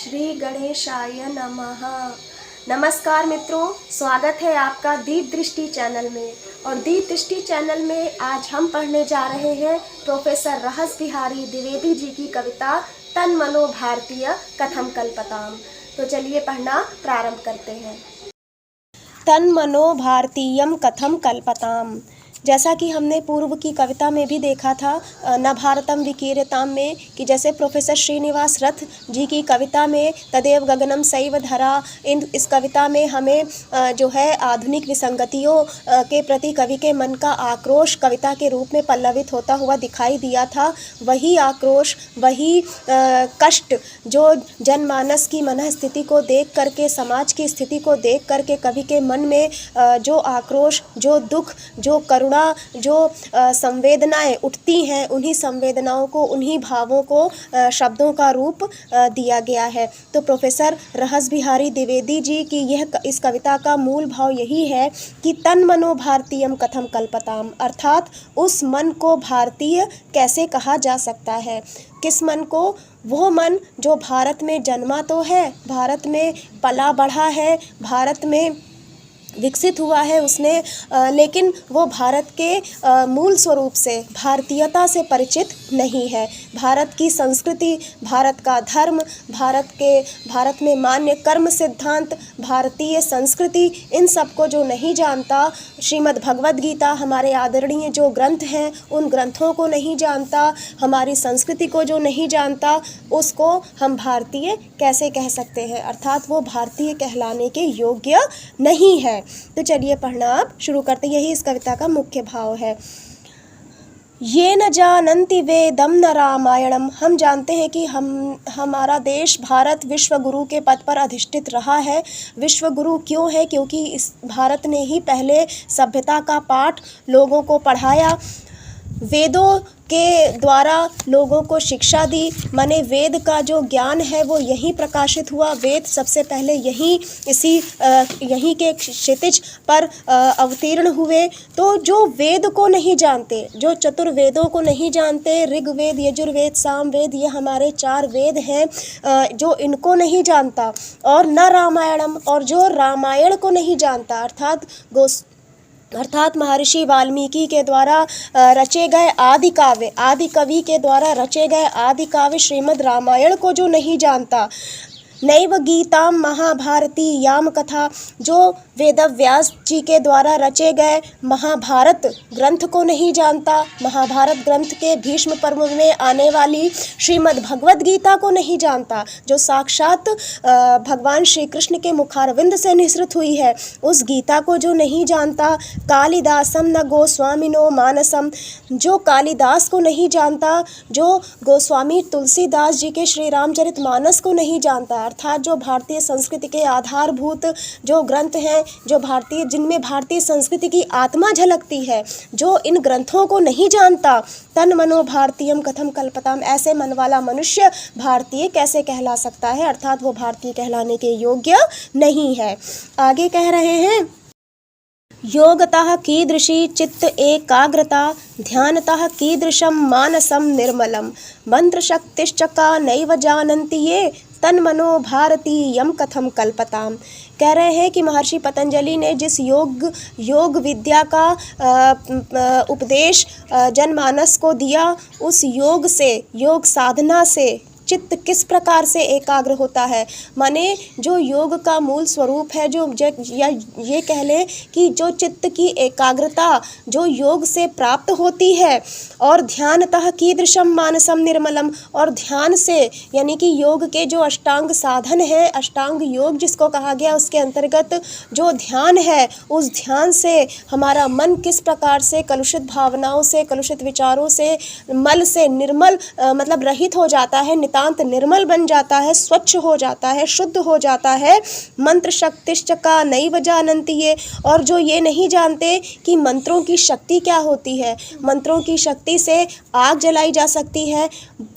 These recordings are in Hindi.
श्री गणेशाय नमः। नमस्कार मित्रों, स्वागत है आपका दीप दृष्टि चैनल में। और दीप दृष्टि चैनल में आज हम पढ़ने जा रहे हैं प्रोफेसर रहस बिहारी द्विवेदी जी की कविता तन मनो भारतीय कथम कल्पताम। तो चलिए पढ़ना प्रारंभ करते हैं। तन मनो भारतीयम कथम कल्पताम। जैसा कि हमने पूर्व की कविता में भी देखा था न भारतम विकीर्यताम में, कि जैसे प्रोफेसर श्रीनिवास रथ जी की कविता में तदेव गगनम सैव धरा, इस कविता में हमें जो है आधुनिक विसंगतियों के प्रति कवि के मन का आक्रोश कविता के रूप में पल्लवित होता हुआ दिखाई दिया था। वही आक्रोश, वही कष्ट जो जनमानस की मन स्थिति को देख करके, समाज की स्थिति को देख करके कवि के मन में जो आक्रोश, जो दुख, जो करुणा, जो संवेदनाएं उठती हैं, उन्हीं संवेदनाओं को, उन्हीं भावों को शब्दों का रूप दिया गया है। तो प्रोफेसर रहस बिहारी द्विवेदी जी की इस कविता का मूल भाव यही है कि तन मनो भारतीयम कथम कल्पताम, अर्थात उस मन को भारतीय कैसे कहा जा सकता है। किस मन को? वो मन जो भारत में जन्मा तो है, भारत में पला बढ़ा है, भारत में विकसित हुआ है उसने, लेकिन वो भारत के मूल स्वरूप से, भारतीयता से परिचित नहीं है। भारत की संस्कृति, भारत का धर्म, भारत में मान्य कर्म सिद्धांत, भारतीय संस्कृति, इन सब को जो नहीं जानता, श्रीमद् भगवद गीता हमारे आदरणीय जो ग्रंथ हैं, उन ग्रंथों को नहीं जानता, हमारी संस्कृति को जो नहीं जानता, उसको हम भारतीय कैसे कह सकते हैं? अर्थात वो भारतीय कहलाने के योग्य नहीं है। तो चलिए पढ़ना अब शुरू करते। यही इस कविता का मुख्य भाव है। ये न जानन्ति वेदम न रामायणम। हम जानते हैं कि हमारा देश भारत विश्व गुरु के पद पर अधिष्ठित रहा है। विश्व गुरु क्यों है? क्योंकि इस भारत ने ही पहले सभ्यता का पाठ लोगों को पढ़ाया, वेदों के द्वारा लोगों को शिक्षा दी। माने वेद का जो ज्ञान है वो यहीं प्रकाशित हुआ। वेद सबसे पहले यहीं के क्षितिज पर अवतीर्ण हुए। तो जो वेद को नहीं जानते, जो चतुर्वेदों को नहीं जानते, ऋग्वेद, यजुर्वेद, सामवेद, ये हमारे 4 वेद हैं, जो इनको नहीं जानता, और न रामायणम, और जो रामायण को नहीं जानता, अर्थात महर्षि वाल्मीकि के द्वारा रचे गए आदि काव्य, आदि कवि के द्वारा रचे गए आदि काव्य श्रीमद् रामायण को जो नहीं जानता, नैव गीताम महाभारती याम कथा, जो वेदव्यास जी के द्वारा रचे गए महाभारत ग्रंथ को नहीं जानता, महाभारत ग्रंथ के भीष्म पर्व में आने वाली श्रीमद् भगवद गीता को नहीं जानता, जो साक्षात भगवान श्री कृष्ण के मुखारविंद से निसृत हुई है, उस गीता को जो नहीं जानता, कालिदासम न गोस्वामिनो मानसम, जो कालिदास को नहीं जानता, जो गोस्वामी तुलसीदास जी के श्री रामचरित मानस को नहीं जानता, अर्थात जो भारतीय संस्कृति के आधारभूत जो ग्रंथ हैं, जिनमें भारतीय संस्कृति की आत्मा झलकती है, जो इन ग्रंथों को नहीं जानता, तन मनो भारतीयम कथम कल्पताम, ऐसे मन वाला मनुष्य भारतीय कैसे कहला सकता है? अर्थात वो भारतीय कहलाने के योग्य नहीं है। आगे कह रहे हैं, योगतः कीदृशी चित्त एकाग्रता, ध्यानतः कीदृशम मानसम निर्मलम, मंत्रशक्तिश्च का नैव जानन्ति ये, तन मनो भारतीयम कथम कल्पताम। कह रहे हैं कि महर्षि पतंजलि ने जिस योग विद्या का उपदेश जनमानस को दिया, उस योग से, योग साधना से चित्त किस प्रकार से एकाग्र होता है। माने जो योग का मूल स्वरूप है, या ये कह लें कि जो चित्त की एकाग्रता जो योग से प्राप्त होती है, और ध्यानतः कीदृशम मानसम निर्मलम, और ध्यान से, यानी कि योग के जो अष्टांग साधन है, अष्टांग योग जिसको कहा गया, उसके अंतर्गत जो ध्यान है, उस ध्यान से हमारा मन किस प्रकार से कलुषित भावनाओं से, कलुषित विचारों से, मल से निर्मल मतलब रहित हो जाता है, नितांत निर्मल बन जाता है, स्वच्छ हो जाता है, शुद्ध हो जाता है। मंत्र शक्तिश्च का नैव जानन्ति ये, और जो ये नहीं जानते कि मंत्रों की शक्ति क्या होती है। मंत्रों की शक्ति से आग जलाई जा सकती है,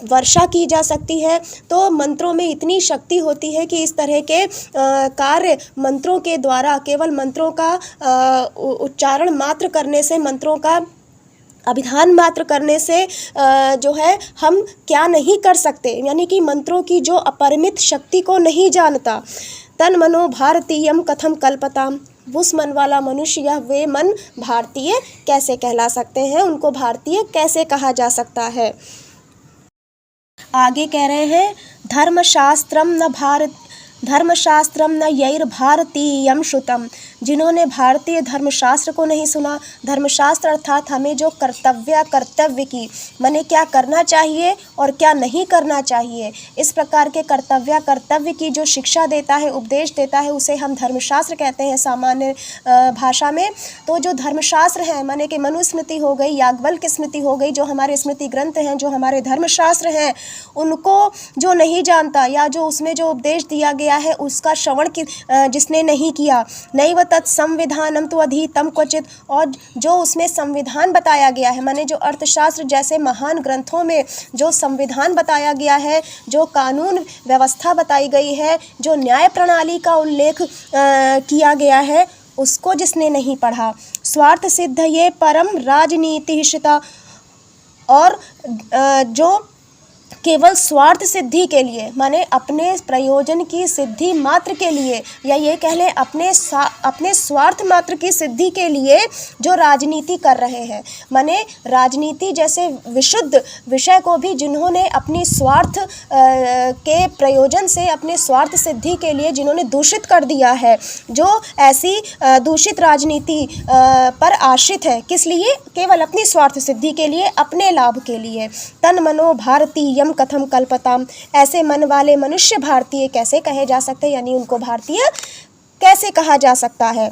वर्षा की जा सकती है। तो मंत्रों में इतनी शक्ति होती है कि इस तरह के कार्य मंत्रों के द्वारा, केवल मंत्रों का उच्चारण मात्र करने से, मंत्रों का अभिधान मात्र करने से जो है हम क्या नहीं कर सकते, यानी कि मंत्रों की जो अपरिमित शक्ति को नहीं जानता। तन मनो भारतीयम कथम कल्पताम, उस मन वाला मनुष्य या वे मन भारतीय कैसे कहला सकते हैं, उनको भारतीय कैसे कहा जा सकता है। आगे कह रहे हैं धर्मशास्त्रम न यैर भारतीयम श्रुतम, जिन्होंने भारतीय धर्मशास्त्र को नहीं सुना। धर्मशास्त्र अर्थात हमें जो कर्तव्य की माने क्या करना चाहिए और क्या नहीं करना चाहिए, इस प्रकार के कर्तव्य की जो शिक्षा देता है, उपदेश देता है, उसे हम धर्मशास्त्र कहते हैं सामान्य भाषा में। तो जो धर्मशास्त्र हैं माने कि मनुस्मृति हो गई, याज्ञवल्क्य की स्मृति हो गई, जो हमारे स्मृति ग्रंथ हैं, जो हमारे धर्मशास्त्र हैं, उनको जो नहीं जानता या जो उसमें जो उपदेश दिया गया है उसका श्रवण जिसने नहीं किया, नैव तत् संविधानम तो अधीतम क्वचित, और जो उसमें संविधान बताया गया है माने जो अर्थशास्त्र जैसे महान ग्रंथों में जो संविधान बताया गया है, जो कानून व्यवस्था बताई गई है, जो न्याय प्रणाली का उल्लेख किया गया है, उसको जिसने नहीं पढ़ा। स्वार्थ सिद्ध ये परम राजनीति हिता, और जो केवल स्वार्थ सिद्धि के लिए माने अपने प्रयोजन की सिद्धि मात्र के लिए, या ये कह लें अपने स्वार्थ मात्र की सिद्धि के लिए जो राजनीति कर रहे हैं, माने राजनीति जैसे विशुद्ध विषय को भी जिन्होंने अपनी स्वार्थ के प्रयोजन से, अपने स्वार्थ सिद्धि के लिए जिन्होंने दूषित कर दिया है, जो ऐसी दूषित राजनीति पर आश्रित है, किस लिए? केवल अपनी स्वार्थ सिद्धि के लिए, अपने लाभ के लिए। तन मनो भारतीयम कथम कल्पताम, ऐसे मन वाले मनुष्य भारतीय कैसे कहे जा सकते, यानी उनको भारतीय कैसे कहा जा सकता है।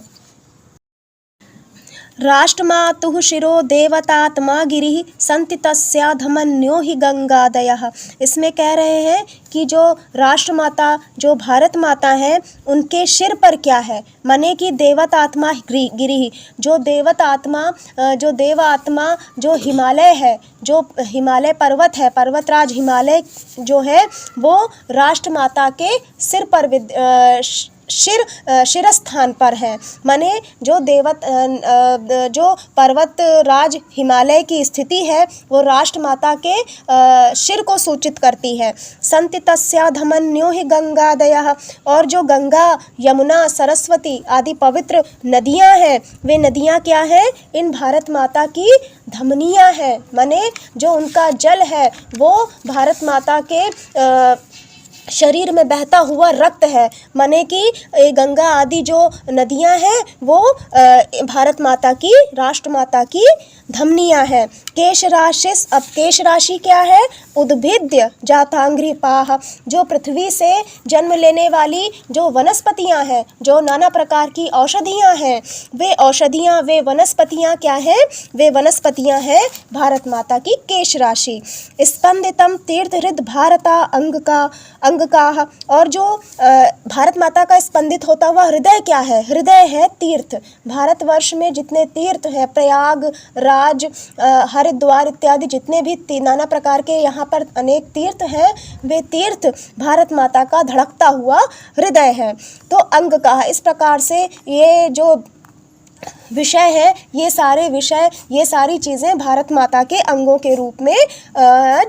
राष्ट्रमातुः शिरो देवतात्मा गिरिः संति तस्याधमन्यो हि गंगादयः, इसमें कह रहे हैं कि जो राष्ट्रमाता, जो भारत माता है, उनके सिर पर क्या है, माने कि देवतात्मा गिरिः, जो देवात्मा जो हिमालय है, जो हिमालय पर्वत है, पर्वतराज हिमालय जो है, वो राष्ट्रमाता के सिर पर शिरस्थान पर है, माने जो पर्वत राज हिमालय की स्थिति है वो राष्ट्रमाता के शिर को सूचित करती है। संति तस्याधमन्यो हि गंगादयः, और जो गंगा, यमुना, सरस्वती आदि पवित्र नदियां हैं, वे नदियां क्या हैं? इन भारत माता की धमनियां हैं, माने जो उनका जल है वो भारत माता के शरीर में बहता हुआ रक्त है, माने कि गंगा आदि जो नदियां हैं वो भारत माता की, राष्ट्र माता की धमनियां हैं। केश राशिस, अब केश राशि क्या है? उद्भिद्य जातांग्री पाह, जो पृथ्वी से जन्म लेने वाली जो वनस्पतियां हैं, जो नाना प्रकार की औषधियां हैं, वे औषधियां, वे वनस्पतियां क्या हैं? वे वनस्पतियां हैं भारत माता की केश राशि। स्पंदितम तीर्थ हृद भारता अंग का, और जो भारत माता का स्पंदित होता हुआ हृदय क्या है? हृदय है तीर्थ। भारतवर्ष में जितने तीर्थ हैं, प्रयाग राज, हरिद्वार इत्यादि जितने भी नाना प्रकार के यहाँ पर अनेक तीर्थ हैं, वे तीर्थ भारत माता का धड़कता हुआ हृदय है। तो अंग का, इस प्रकार से ये जो विषय है, ये सारे विषय, ये सारी चीज़ें भारत माता के अंगों के रूप में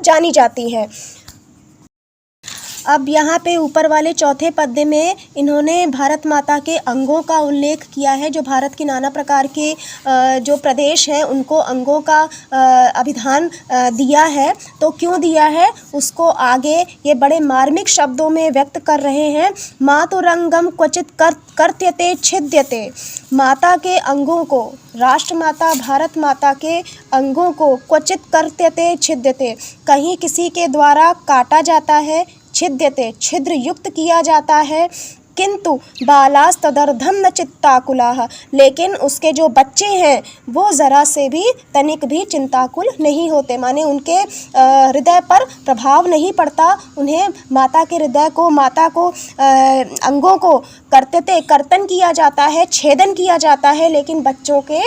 जानी जाती हैं। अब यहाँ पे ऊपर वाले चौथे पद्य में इन्होंने भारत माता के अंगों का उल्लेख किया है। जो भारत के नाना प्रकार के जो प्रदेश हैं उनको अंगों का अभिधान दिया है। तो क्यों दिया है उसको आगे ये बड़े मार्मिक शब्दों में व्यक्त कर रहे हैं। मातुरंगम क्वचित कर्त्यते छिद्यते, माता के अंगों को, राष्ट्र माता भारत माता के अंगों को क्वचित कर्त्यते छिद्यते, कहीं किसी के द्वारा काटा जाता है, छिद्यते छिद्र युक्त किया जाता है, किंतु बालास्तदर्धम न चित्ताकुलाः, लेकिन उसके जो बच्चे हैं वो ज़रा से भी तनिक भी चिंताकुल नहीं होते, माने उनके हृदय पर प्रभाव नहीं पड़ता। उन्हें माता के हृदय को, माता को अंगों को कर्तन किया जाता है, छेदन किया जाता है, लेकिन बच्चों के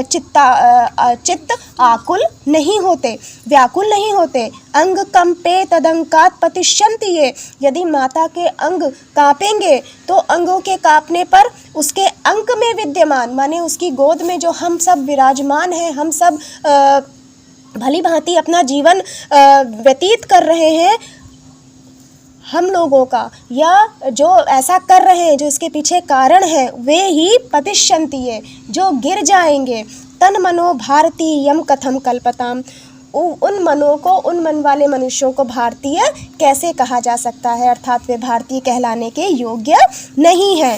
चित्त आकुल नहीं होते, व्याकुल नहीं होते। अंग कंपे तदंकात पतिष्यन्ति ये, यदि माता के अंग कांपेंगे तो अंगों के कांपने पर उसके अंक में विद्यमान, माने उसकी गोद में जो हम सब विराजमान हैं, हम सब भली भांति अपना जीवन व्यतीत कर रहे हैं, हम लोगों का, या जो ऐसा कर रहे हैं, जो इसके पीछे कारण है, वे ही पतिष्यन्ति है, जो गिर जाएंगे। तन मनो भारती यम कथम कल्पताम, उन मनों को, उन मन वाले मनुष्यों को भारतीय कैसे कहा जा सकता है, अर्थात वे भारतीय कहलाने के योग्य नहीं है।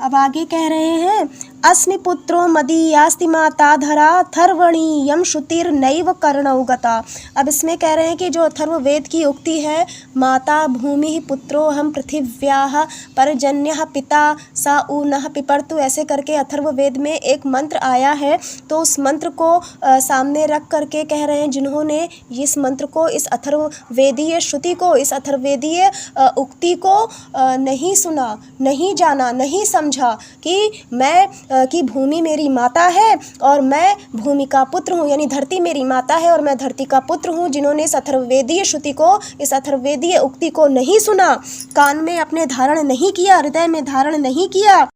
अब आगे कह रहे हैं, अस्मि पुत्रो मदीयास्ति माता धरा अथर्वणी यम श्रुतिर नैव कर्णौ गता। अब इसमें कह रहे हैं कि जो अथर्ववेद की उक्ति है, माता भूमि पुत्रो हम पृथिव्याः परजन्यः पिता सा उ नः पिपर्तु, ऐसे करके अथर्ववेद में एक मंत्र आया है। तो उस मंत्र को सामने रख करके कह रहे हैं, जिन्होंने इस मंत्र को, इस अथर्ववेदीय श्रुति को, इस अथर्ववेदीय उक्ति को नहीं सुना, नहीं जाना, नहीं समझा कि मैं कि भूमि मेरी माता है और मैं भूमि का पुत्र हूँ, यानी धरती मेरी माता है और मैं धरती का पुत्र हूँ, जिन्होंने इस अथर्ववेदीय श्रुति को, इस अथर्ववेदीय उक्ति को नहीं सुना, कान में अपने धारण नहीं किया, हृदय में धारण नहीं किया।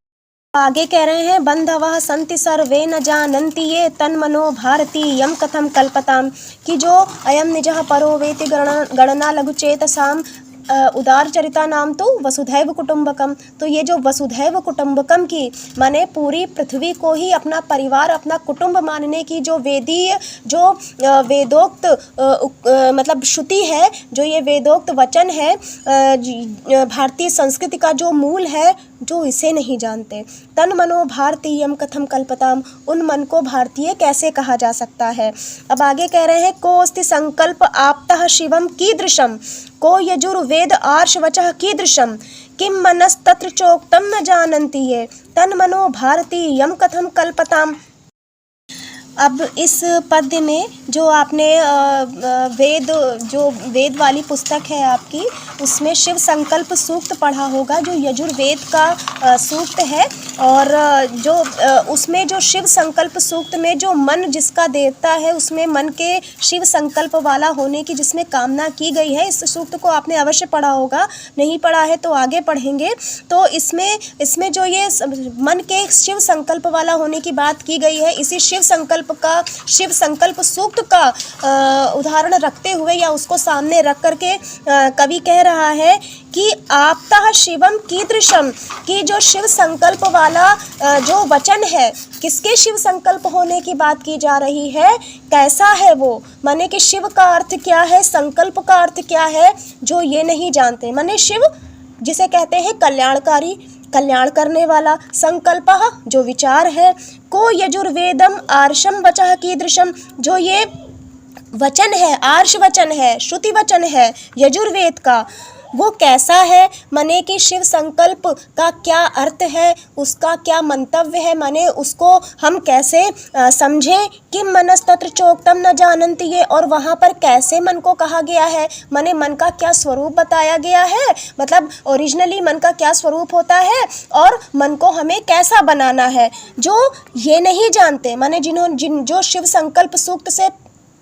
आगे कह रहे हैं, बंधवः सन्ति सर्वे न जानन्ति ये तन्मनो भारती यम कथम कल्पताम, कि जो अयम निजः परो वेति गणना लघुचेतसाम उदार चरिता नाम तो वसुधैव कुटुंबकम। तो ये जो वसुधैव कुटुंबकम की, माने पूरी पृथ्वी को ही अपना परिवार, अपना कुटुंब मानने की जो वेदीय, जो वेदोक्त मतलब श्रुति है, जो ये वेदोक्त वचन है, भारतीय संस्कृति का जो मूल है, जो इसे नहीं जानते। तन मनो भारतीयम कथम कल्पताम, उन मन को भारतीय कैसे कहा जा सकता है। अब आगे कह रहे हैं, कोस्ति संकल्प आपतः शिवम कीदृशम, को यजुर्वेद आर्ष वचः कीदृशम, किम मनस्तत्र चोक्तम न जानन्ति ये तन मनो भारतीयम कथम कल्पताम। अब इस पद्य में जो आपने वेद वाली पुस्तक है आपकी, उसमें शिव संकल्प सूक्त पढ़ा होगा, जो यजुर्वेद का सूक्त है। और जो उसमें जो शिव संकल्प सूक्त में जो मन जिसका देवता है, उसमें मन के शिव संकल्प वाला होने की जिसमें कामना की गई है, इस सूक्त को आपने अवश्य पढ़ा होगा, नहीं पढ़ा है तो आगे पढ़ेंगे। तो इसमें जो ये मन के शिव संकल्प वाला होने की बात की गई है, इसी शिव संकल्प सूक्त का उदाहरण रखते हुए या उसको सामने रख करके कवि कह रहा है कि आपतः शिवम कीदृशम, कि जो शिव संकल्प वाला जो वचन है, किसके शिव संकल्प होने की बात की जा रही है, कैसा है वो, माने कि शिव का अर्थ क्या है, संकल्प का अर्थ क्या है, जो ये नहीं जानते। माने शिव जिसे कहते हैं कल्याणकारी, कल्याण करने वाला, संकल्पः जो विचार है, को यजुर्वेदम आर्षम वचः कीदृशम, जो ये वचन है, आर्ष वचन है, श्रुति वचन है यजुर्वेद का, वो कैसा है, माने कि शिव संकल्प का क्या अर्थ है, उसका क्या मंतव्य है, माने उसको हम कैसे समझें। किम मनस्तत्र चोक्तम न जानन्ति ये, और वहाँ पर कैसे मन को कहा गया है, माने मन का क्या स्वरूप बताया गया है, मतलब ओरिजिनली मन का क्या स्वरूप होता है और मन को हमें कैसा बनाना है, जो ये नहीं जानते। माने जो शिव संकल्प सूक्त से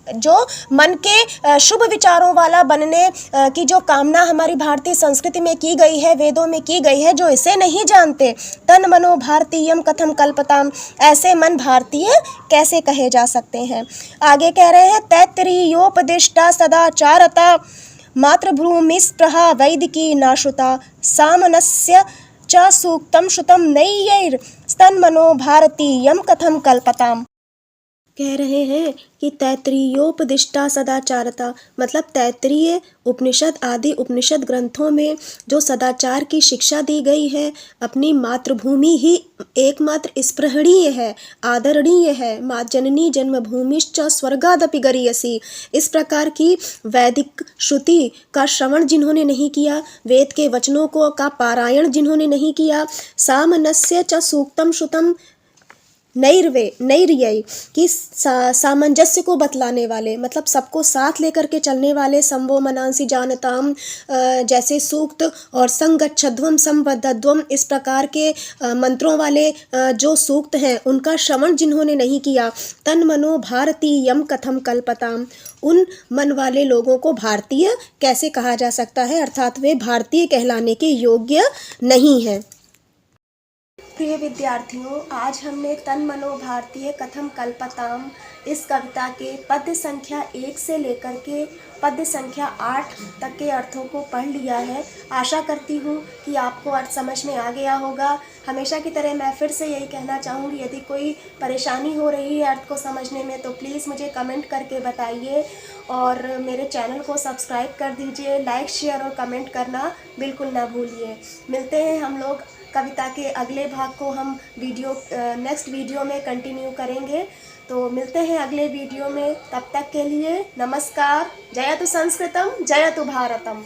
जो मन के शुभ विचारों वाला बनने की जो कामना हमारी भारतीय संस्कृति में की गई है, वेदों में की गई है, जो इसे नहीं जानते, तन मनो भारतीयम कथम कल्पताम, ऐसे मन भारतीय कैसे कहे जा सकते हैं। आगे कह रहे हैं, तैत्तिरीयोपदिष्टा सदाचारता मातृभूमिस्पृहा वैदिकी नाश्रुता सामनस्य च सूक्तम श्रुतम नैयैर्स्तन्मनो भारतीयम कथम कल्पताम। कह रहे हैं कि तैत्तिरीयोपदिष्टा सदाचारता, मतलब तैत्तिरीय उपनिषद आदि उपनिषद ग्रंथों में जो सदाचार की शिक्षा दी गई है, अपनी मातृभूमि ही एकमात्र स्पृहणीय है, आदरणीय है, माँ जननी जन्मभूमिश्च स्वर्गादपि गरीयसी, इस प्रकार की वैदिक श्रुति का श्रवण जिन्होंने नहीं किया, वेद के वचनों को का पारायण जिन्होंने नहीं किया, सामनस्य च सूक्तम श्रुतम नैर्व्यय कि सामंजस्य को बतलाने वाले, मतलब सबको साथ लेकर के चलने वाले, संवो मनांसि जानताम जैसे सूक्त और संगच्छध्वम संबद्धध्वम इस प्रकार के मंत्रों वाले जो सूक्त हैं उनका श्रवण जिन्होंने नहीं किया, तन मनो भारतीयम कथम कल्पताम, उन मन वाले लोगों को भारतीय कैसे कहा जा सकता है, अर्थात वे भारतीय कहलाने के योग्य नहीं है। प्रिय विद्यार्थियों, आज हमने तन मनो भारतीय कथम कल्पताम इस कविता के पद्य संख्या 1 से लेकर के पद्य संख्या 8 तक के अर्थों को पढ़ लिया है। आशा करती हूँ कि आपको अर्थ समझ में आ गया होगा। हमेशा की तरह मैं फिर से यही कहना चाहूँगी, यदि कोई परेशानी हो रही है अर्थ को समझने में तो प्लीज़ मुझे कमेंट करके बताइए और मेरे चैनल को सब्सक्राइब कर दीजिए। लाइक, शेयर और कमेंट करना बिल्कुल ना भूलिए। मिलते हैं हम लोग कविता के अगले भाग को हम नेक्स्ट वीडियो में कंटिन्यू करेंगे। तो मिलते हैं अगले वीडियो में, तब तक के लिए नमस्कार। जयतु संस्कृतम, जयतु भारतम।